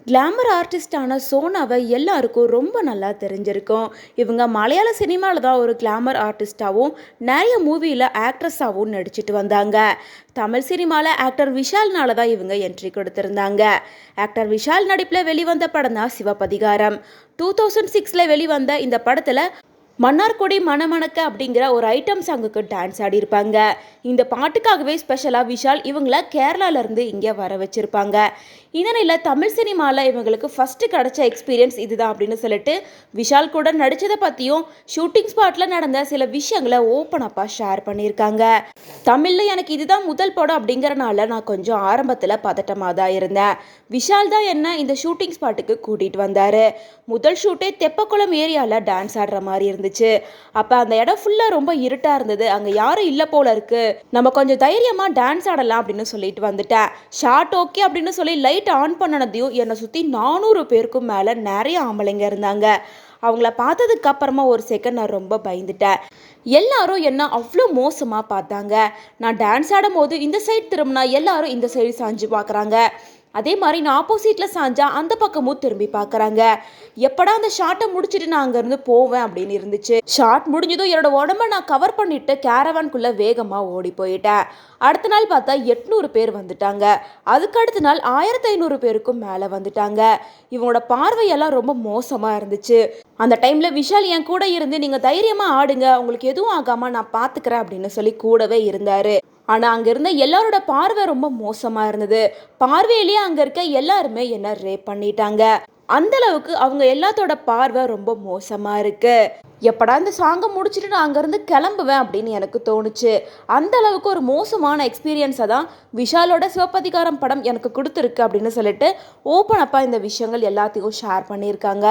Glamour ஆர்டிஸ்டான சோனாவை எல்லாருக்கும் ரொம்ப நல்லா தெரிஞ்சிருக்கும். இவங்க மலையாள சினிமாவில் தான் ஒரு கிளாமர் ஆர்டிஸ்டாகவும் நிறைய மூவியில் ஆக்ட்ரஸாகவும் நடிச்சிட்டு வந்தாங்க. தமிழ் சினிமாவில் ஆக்டர் விஷால்னால தான் இவங்க என்ட்ரி கொடுத்துருந்தாங்க. ஆக்டர் விஷால் நடிப்பில் வெளிவந்த படம் தான் சிவபதிகாரம். 2006 வெளிவந்த இந்த படத்தில் மன்னார்குடி மணமணக்க அப்படிங்கிற ஒரு ஐட்டம் சாங்குக்கு டான்ஸ் ஆடிருப்பாங்க. இந்த பாட்டுக்காகவே ஸ்பெஷலாக விஷால் இவங்கள கேரளாலேருந்து இங்கே வர வச்சுருப்பாங்க. இதனில் தமிழ் சினிமாவில் இவங்களுக்கு ஃபஸ்ட்டு கிடச்ச எக்ஸ்பீரியன்ஸ் இதுதான் அப்படின்னு சொல்லிட்டு விஷால் கூட நடித்ததை பற்றியும் ஷூட்டிங் ஸ்பாட்டில் நடந்த சில விஷயங்களை ஓப்பனப்பாக ஷேர் பண்ணியிருக்காங்க. தமிழில் எனக்கு இதுதான் முதல் படம் அப்படிங்கிறனால நான் கொஞ்சம் ஆரம்பத்தில் பதட்டமாக தான் இருந்தேன். விஷால் தான் என்ன இந்த ஷூட்டிங் ஸ்பாட்டுக்கு கூட்டிகிட்டு வந்தார். முதல் ஷூட்டே தெப்பக்குளம் ஏரியாவில் டான்ஸ் ஆடுற மாதிரி இருந்துச்சு. அப்போ அந்த இடம் ஃபுல்லாக ரொம்ப இருட்டாக இருந்தது. அங்கே யாரும் இல்லை போல இருக்கு, நம்ம கொஞ்சம் தைரியமாக டான்ஸ் ஆடலாம் அப்படின்னு சொல்லிட்டு வந்துட்டேன். ஷார்ட் ஓகே அப்படின்னு சொல்லி லைட் ஆன் பண்ணனதையும் என்னை சுற்றி 400 பேருக்கும் மேலே நிறைய ஆம்பளைங்க இருந்தாங்க. அவங்கள பார்த்ததுக்கு அப்புறமா ஒரு செகண்ட் நான் ரொம்ப பயந்துட்டேன். எல்லாரும் என்ன அவ்வளோ மோசமாக பார்த்தாங்க. நான் டான்ஸ் ஆடும் போது இந்த சைடு திரும்பினா எல்லாரும் இந்த சைடு சாஞ்சு பார்க்குறாங்க. அதே மாதிரி நான் ஆப்போசிட்டில் சாஞ்சா அந்த பக்கமும் திரும்பி பார்க்குறாங்க. எப்படா அந்த ஷார்ட்டை முடிச்சுட்டு நான் அங்கேருந்து போவேன் அப்படின்னு இருந்துச்சு. ஷார்ட் முடிஞ்சதும் என்னோட உடம்ப நான் கவர் பண்ணிட்டு கேரவான்குள்ளே வேகமாக ஓடி போயிட்டேன். அடுத்த நாள் பார்த்தா 800 பேர் வந்துட்டாங்க. அதுக்கு அடுத்த நாள் 1500 பேருக்கும் மேலே வந்துட்டாங்க. இவங்களோட பார்வையெல்லாம் ரொம்ப மோசமாக இருந்துச்சு. அந்த டைமில் விஷால் என் கூட இருந்து நீங்கள் தைரியமாக ஆடுங்க, உங்களுக்கு எதுவும் ஆகாமல் நான் பார்த்துக்கிறேன் அப்படின்னு சொல்லி கூடவே இருந்தார். ஆனால் அங்கே இருந்த எல்லாரோட பார்வை ரொம்ப மோசமாக இருந்தது. பார்வையிலேயே அங்கே இருக்க எல்லாருமே என்ன ரேப் பண்ணிட்டாங்க. அந்த அளவுக்கு அவங்க எல்லாத்தோட பார்வை ரொம்ப மோசமாக இருக்கு. எப்படா இந்த சாங்கை முடிச்சுட்டு நான் அங்கேருந்து கிளம்புவேன் அப்படின்னு எனக்கு தோணுச்சு. அந்த அளவுக்கு ஒரு மோசமான எக்ஸ்பீரியன்ஸை தான் விஷாலோட சிவப்பதிகாரம் படம் எனக்கு கொடுத்துருக்கு அப்படின்னு சொல்லிட்டு ஓப்பன் அப்பாக இந்த விஷயங்கள் எல்லாத்தையும் ஷேர் பண்ணியிருக்காங்க.